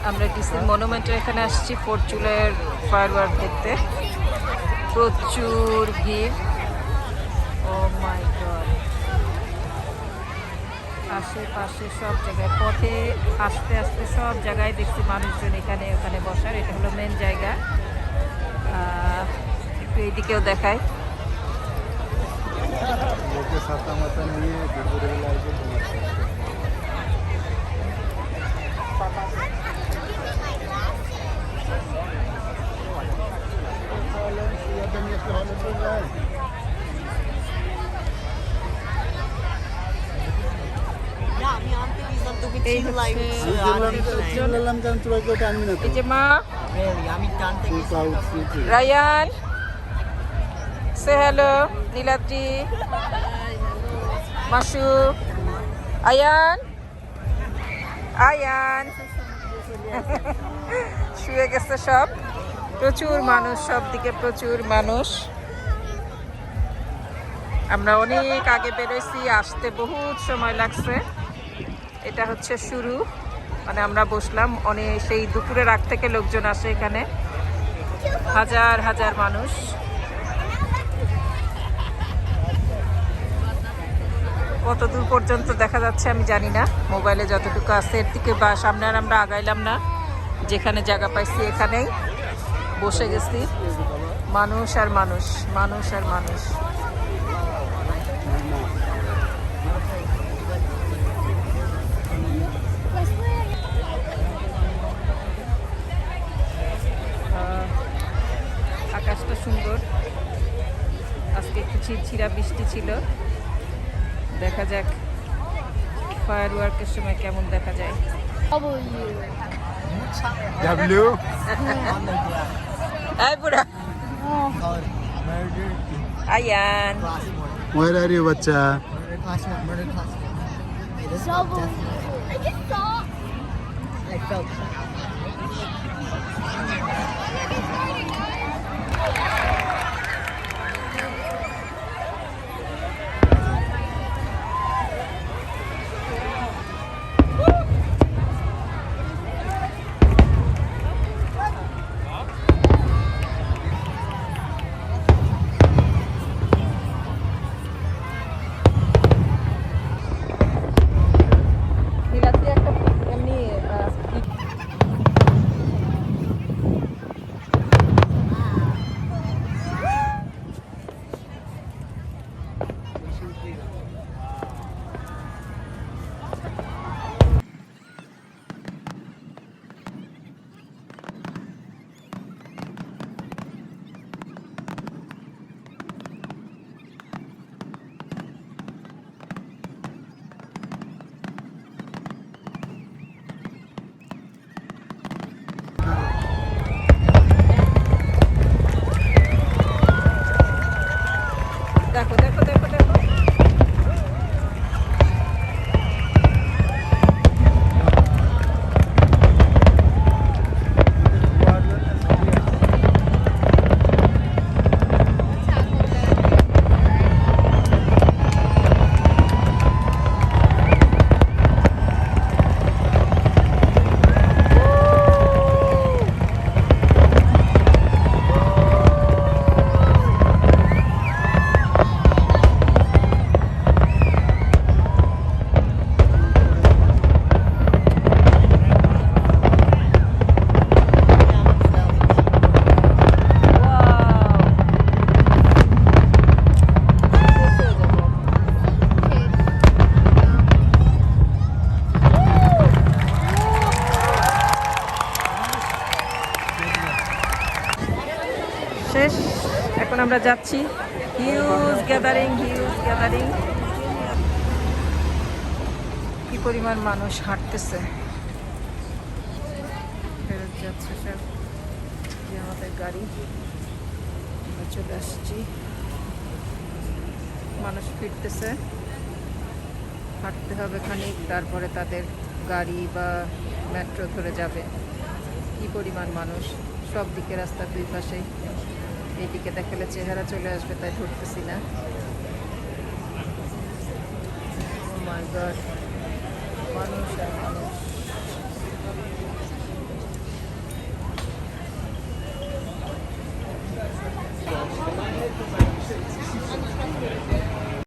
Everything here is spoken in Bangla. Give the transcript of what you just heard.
আমরা ডিসি মনুমেন্টের এখানে আসছি ফোর্থ জুলাইয়ের ফায়ারওয়ার্ক দেখতে। প্রচুর ভিড়। ও মাই গড, আশেপাশে সব জায়গায় পথে আস্তে আস্তে সব জায়গায় দেখছি মানুষজন এখানে ওখানে বসার। এটা হলো মেন জায়গা। একটু এইদিকেও দেখায়। এই যে মা রায়ান, সে হ্যালো নীলাদ্রি, মাসু, আয়ান আয়ান শুয়ে গেছে সব। প্রচুর মানুষ, সব দিকে প্রচুর মানুষ। আমরা অনেক আগে বেরোইছি, আসতে বহুত সময় লাগছে। এটা হচ্ছে শুরু, মানে আমরা বসলাম অনেক সেই দুপুরের আগ থেকে লোকজন আসে এখানে, হাজার হাজার মানুষ। কত দূর পর্যন্ত দেখা যাচ্ছে আমি জানি না, মোবাইলে যতটুকু আছে এর থেকে বা সামনে আর আমরা আগাইলাম না। যেখানে জায়গা পাইছি এখানেই বসে গেছি। মানুষ আর মানুষ, মানুষ আর মানুষ। আকাশটা সুন্দর, আজকে একটু ঝিরঝিরা বৃষ্টি ছিল। দেখা যাক ফায়ার ওয়ার্কের সময় কেমন দেখা যায়। এই বুড়া Ayaan, Where are you, bacha? I felt দেখো দেখো দেখো দেখো। শেষ, এখন আমরা যাচ্ছি। Huge gathering, huge gathering. কি পরিমাণ মানুষ হাঁটতেছে, ফেরত যাচ্ছে সব। যে আমাদের গাড়ি, আমরা চলে আসছি। মানুষ ফিরতেছে, হাঁটতে হবে খানিক, তারপরে তাদের গাড়ি বা মেট্রো ধরে যাবে। কি পরিমাণ মানুষ, সব দিকে রাস্তার দুই পাশেই। এইদিকে দেখালে চেহারা চলে আসবে, তাই ধরতেছি না। ও মাই গড, মানুষ আর মানুষ।